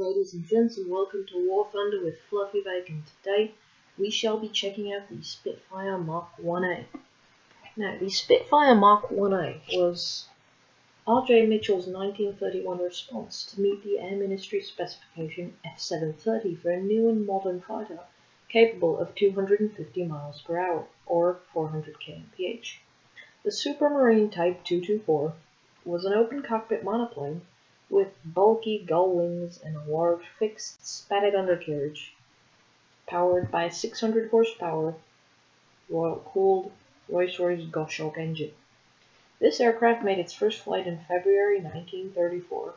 ladies and gents, and welcome to War Thunder with Fluffybakon. Today, we shall be checking out the Spitfire Mk. Now, the Spitfire Mk. was R.J. Mitchell's 1931 response to meet the Air Ministry specification F-730 for a new and modern fighter capable of 250 miles per hour, or 400 kmph. The Supermarine Type 224 was an open cockpit monoplane with bulky gull wings and a large fixed spatted undercarriage, powered by a 600 horsepower cooled Rolls-Royce Goshawk engine. This aircraft made its first flight in February 1934.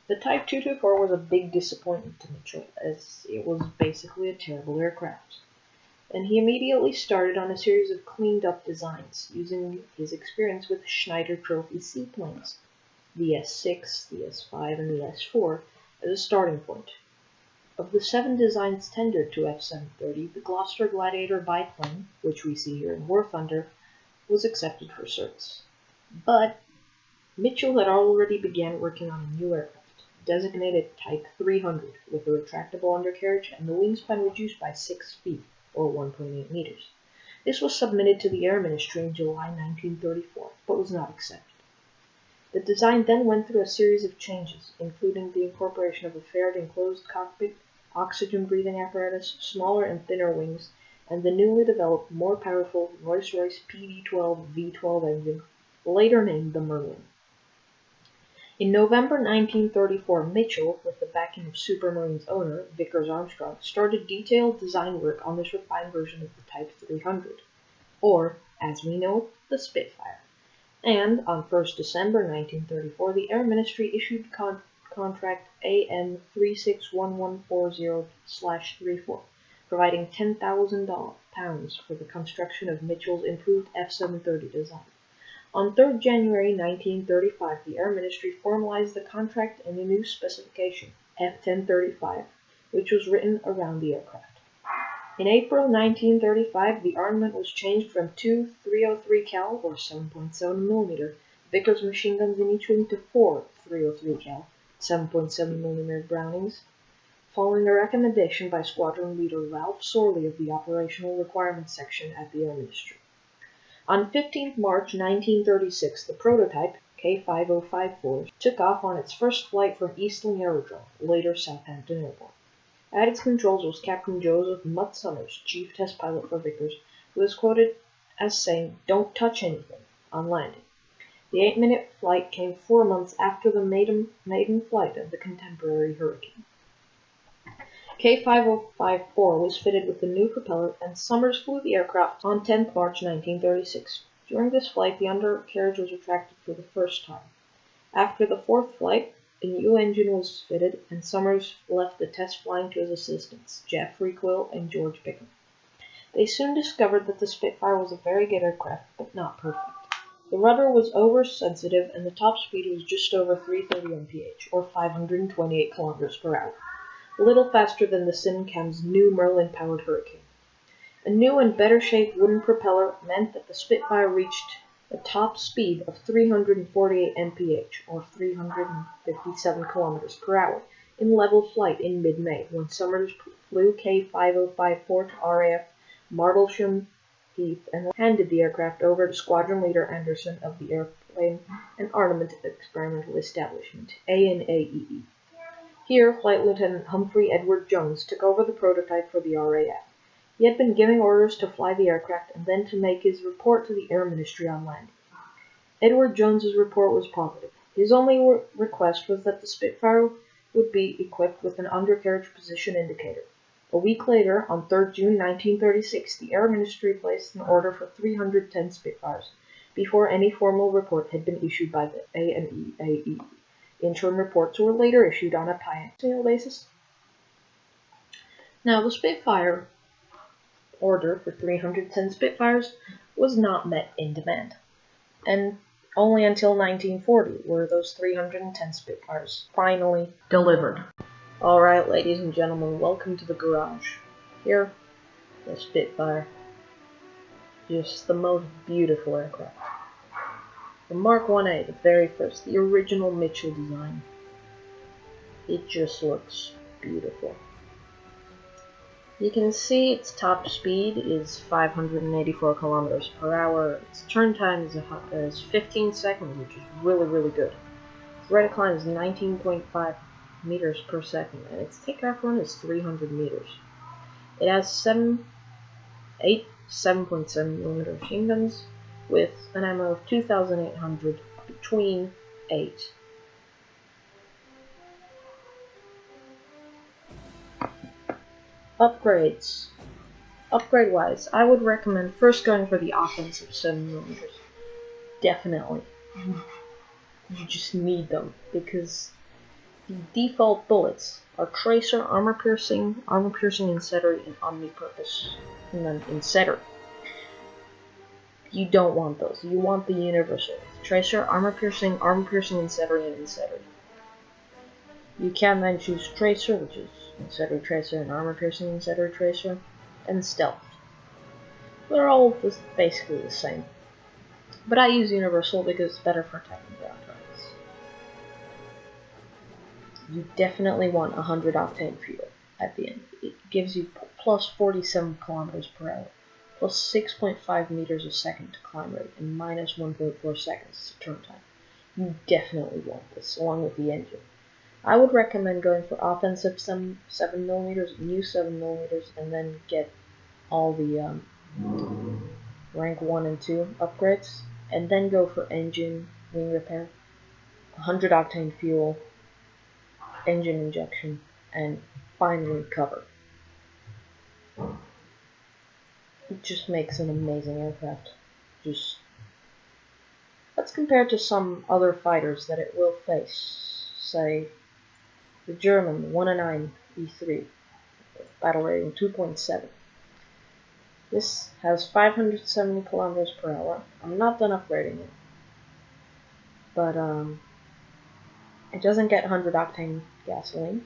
The Type 224 was a big disappointment to Mitchell, as it was basically a terrible aircraft, and he immediately started on a series of cleaned-up designs, using his experience with Schneider Trophy seaplanes, the S6, the S5, and the S4, as a starting point. Of the 7 designs tendered to F-730, the Gloucester Gladiator biplane, which we see here in War Thunder, was accepted for service. But Mitchell had already began working on a new aircraft, designated Type 300, with a retractable undercarriage and the wingspan reduced by 6 feet, or 1.8 meters. This was submitted to the Air Ministry in July 1934, but was not accepted. The design then went through a series of changes, including the incorporation of a faired enclosed cockpit, oxygen-breathing apparatus, smaller and thinner wings, and the newly developed, more powerful Rolls-Royce PV-12 V12 engine, later named the Merlin. In November 1934, Mitchell, with the backing of Supermarine's owner, Vickers Armstrong, started detailed design work on this refined version of the Type 300, or, as we know, the Spitfire. And on 1st December 1934, the Air Ministry issued contract AN 361140/34, providing £10,000 for the construction of Mitchell's improved F-730 design. On 3rd January 1935, the Air Ministry formalized the contract and a new specification, F-1035, which was written around the aircraft. In April 1935, the armament was changed from 2 303 cal, or 7.7 mm, Vickers machine guns in each wing to 4 303 cal, 7.7 mm Brownings, following a recommendation by Squadron Leader Ralph Sorley of the Operational Requirements Section at the Air Ministry. On 15 March 1936, the prototype, K5054, took off on its first flight from Eastling Aerodrome, later Southampton Airport. At its controls was Captain Joseph Mutt Summers, chief test pilot for Vickers, who is quoted as saying, "Don't touch anything," on landing. The 8-minute flight came 4 months after the maiden flight of the contemporary Hurricane. K5054 was fitted with a new propeller, and Summers flew the aircraft on 10 March 1936. During this flight, the undercarriage was retracted for the first time. After the 4th flight, a new engine was fitted, and Summers left the test flying to his assistants, Geoffrey Quill and George Pickham. They soon discovered that the Spitfire was a very good aircraft, but not perfect. The rudder was oversensitive, and the top speed was just over 330 mph, or 528 km per hour, a little faster than the Simcam's new Merlin-powered Hurricane. A new and better-shaped wooden propeller meant that the Spitfire reached a top speed of 348 mph, or 357 km per hour, in level flight in mid-May, when Summers flew K5054 to RAF Martlesham Heath and handed the aircraft over to Squadron Leader Anderson of the Airplane and Armament Experimental Establishment, ANAEE. Here, Flight Lieutenant Humphrey Edward Jones took over the prototype for the RAF. He had been giving orders to fly the aircraft and then to make his report to the Air Ministry on landing. Edward Jones's report was positive. His only request was that the Spitfire would be equipped with an undercarriage position indicator. A week later, on 3rd June 1936, the Air Ministry placed an order for 310 Spitfires, before any formal report had been issued by the ANAEE. Interim reports were later issued on a piecemeal basis. Now, the Spitfire order for 310 Spitfires was not met in demand, and only until 1940 were those 310 Spitfires finally delivered. Alright, ladies and gentlemen, welcome to the garage. Here, the Spitfire. Just the most beautiful aircraft. The Mk. 1A, the very first, the original Mitchell design. It just looks beautiful. You can see its top speed is 584 kilometers per hour. Its turn time is 15 seconds, which is really good. Its rate of climb is 19.5 meters per second, and its takeoff run is 300 meters. It has 7.7 millimeter machine guns with an ammo of 2,800 between 8. Upgrades. Upgrade-wise, I would recommend first going for the offensive 7mm. Definitely. You just need them, because the default bullets are Tracer, Armor Piercing, Incendiary, and Omnipurpose. And then Incendiary. You don't want those. You want the universal. Tracer, Armor Piercing, Incendiary, and Incendiary. You can then choose Tracer, which is Incendiary Tracer and Armor Piercing Incendiary Tracer, and Stealth. They're all just basically the same. But I use Universal because it's better for attacking ground targets. You definitely want 100 octane fuel at the end. It gives you plus 47 kilometers per hour, plus 6.5 meters a second to climb rate, and minus 1.4 seconds to turn time. You definitely want this, along with the engine. I would recommend going for offensive 7mm, new 7mm, and then get all the rank 1 and 2 upgrades, and then go for engine, wing repair, 100 octane fuel, engine injection, and finally cover. It just makes an amazing aircraft. Let's compare it to some other fighters that it will face. Say, the German 109 E3, battle rating 2.7. This has 570 kilometers per hour. I'm not done upgrading it, but it doesn't get 100 octane gasoline.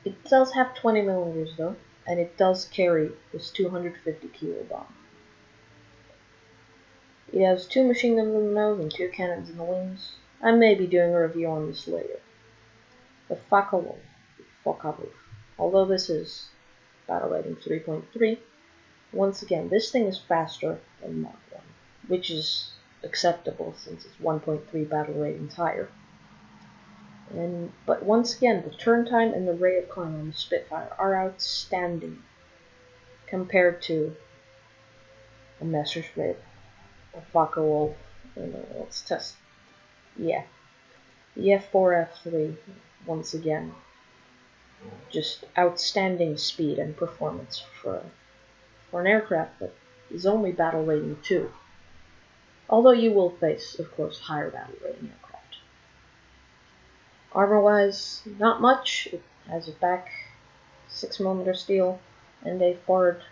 It does have 20 millimeters though, and it does carry this 250 kilo bomb. It has 2 machine guns in the nose and 2 cannons in the wings. I may be doing a review on this later. The Hallo, although this is battle rating 3.3, once again, this thing is faster than Mach 1, which is acceptable since it's 1.3 battle ratings higher. But once again, the turn time and the rate of climb on the Spitfire are outstanding compared to a Messerschmitt, a Focke-Wulf, let's test. Yeah, the F4, F3, once again, just outstanding speed and performance for an aircraft that is only battle rating 2. Although you will face, of course, higher battle rating aircraft. Armor-wise, not much. It has a back 6mm steel and a forward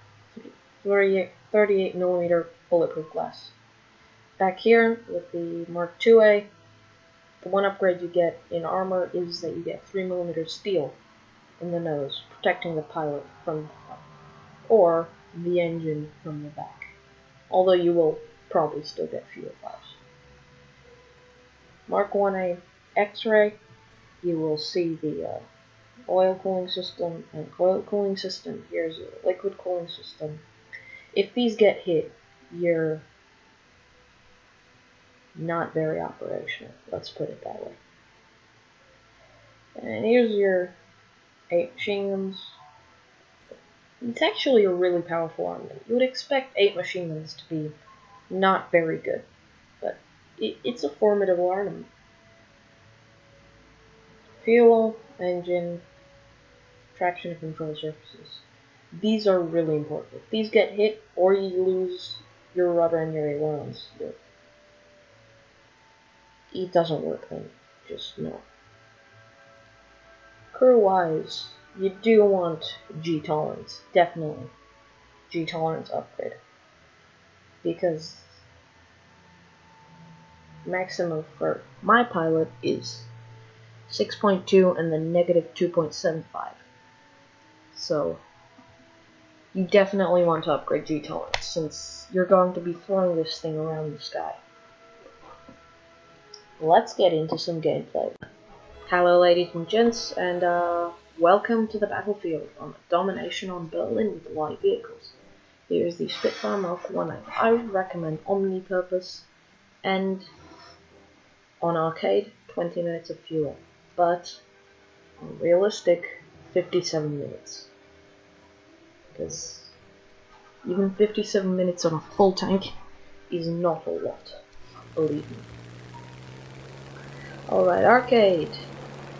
38mm bulletproof glass. Back here, with the Mark IIA, the one upgrade you get in armor is that you get 3mm steel in the nose, protecting the pilot from the front, or the engine from the back, although you will probably still get fuel flaps. Mark Ia X-ray, you will see the oil cooling system and oil cooling system. Here's a liquid cooling system. If these get hit, you're not very operational, let's put it that way. And here's your 8 machine guns. It's actually a really powerful armament. You would expect 8 machine guns to be not very good, but it's a formidable armament. Fuel, engine, traction control surfaces. These are really important. If these get hit, or you lose your rudder and your ailerons, it doesn't work then. Just no. Crew-wise, you do want G-tolerance. Definitely. G-tolerance upgrade. Because maximum for my pilot is 6.2 and then negative 2.75. So you definitely want to upgrade G-tolerance since you're going to be throwing this thing around the sky. Let's get into some gameplay. Hello ladies and gents, and welcome to the battlefield on domination on Berlin with light vehicles. Here's the Spitfire Mk. I would recommend omni-purpose and on arcade 20 minutes of fuel, but on realistic 57 minutes. Because even 57 minutes on a full tank is not a lot, believe me. Alright, arcade.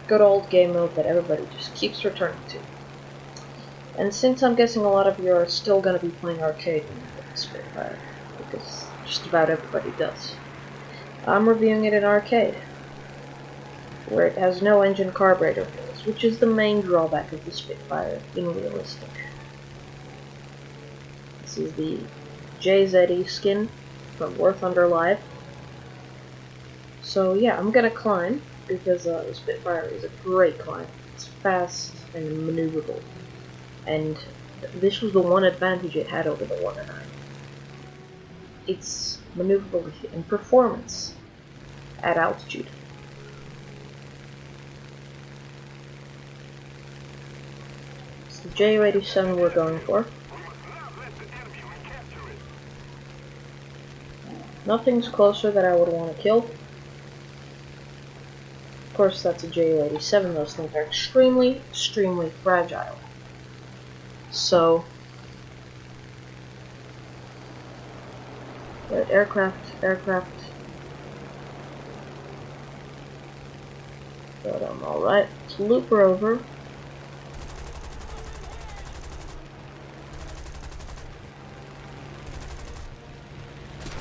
Good old game mode that everybody just keeps returning to. And since I'm guessing a lot of you are still going to be playing arcade with Spitfire, because just about everybody does, I'm reviewing it in arcade, where it has no engine carburetor fails, which is the main drawback of the Spitfire in realistic. This is the JZE skin from War Thunder Live. So yeah, I'm gonna climb, because the Spitfire is a great climb. It's fast and maneuverable, and this was the one advantage it had over the 1-9. Its maneuverability and performance at altitude. It's the Ju-87 we're going for. Nothing's closer that I would want to kill. Of course, that's a Ju-87. Those things are extremely, extremely fragile. So, aircraft. But I'm alright. Let's loop her over.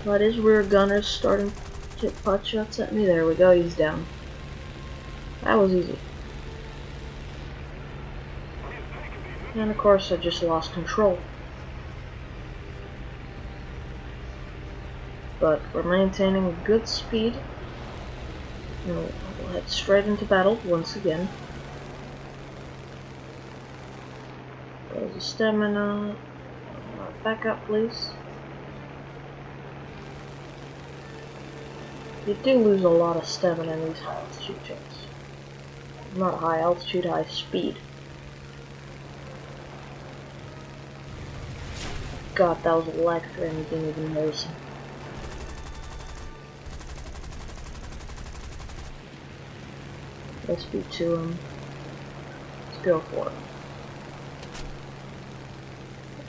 But his rear gunner's starting to hit pot shots at me. There we go, he's down. That was easy. And of course I just lost control. But we're maintaining a good speed. And we'll head straight into battle once again. There's a stamina. Back up, please. You do lose a lot of stamina in these high altitude jumps. Not high altitude, high speed. God, that was a lag frame, you didn't even notice him. Let's be to him. Let's go for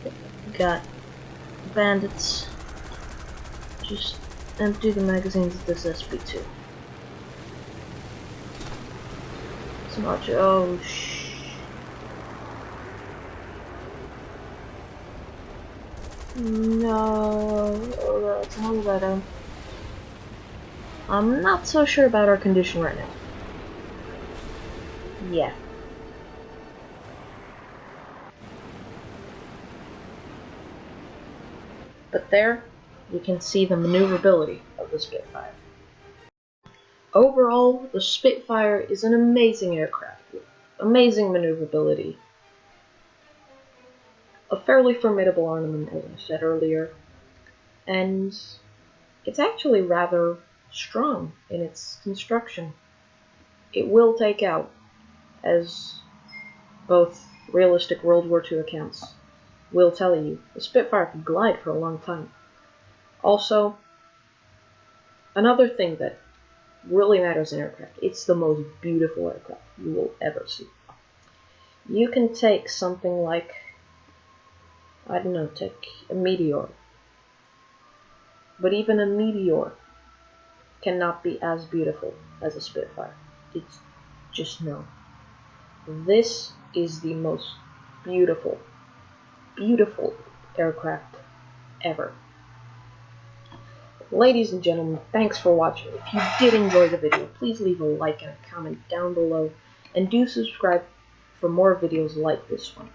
it. We got bandits. Just empty the magazines of this SP2. It's not. Oh shh. No. Oh, that's all that. I'm not so sure about our condition right now. Yeah. But there, you can see the maneuverability of the Spitfire. Overall, the Spitfire is an amazing aircraft with amazing maneuverability, a fairly formidable armament, as I said earlier, and it's actually rather strong in its construction. It will take out, as both realistic World War II accounts will tell you, the Spitfire could glide for a long time. Also, another thing that really matters in aircraft, it's the most beautiful aircraft you will ever see. You can take something like, I don't know, take a Meteor. But even a Meteor cannot be as beautiful as a Spitfire. It's just no. This is the most beautiful, beautiful aircraft ever. Ladies and gentlemen, thanks for watching. If you did enjoy the video, please leave a like and a comment down below, and do subscribe for more videos like this one.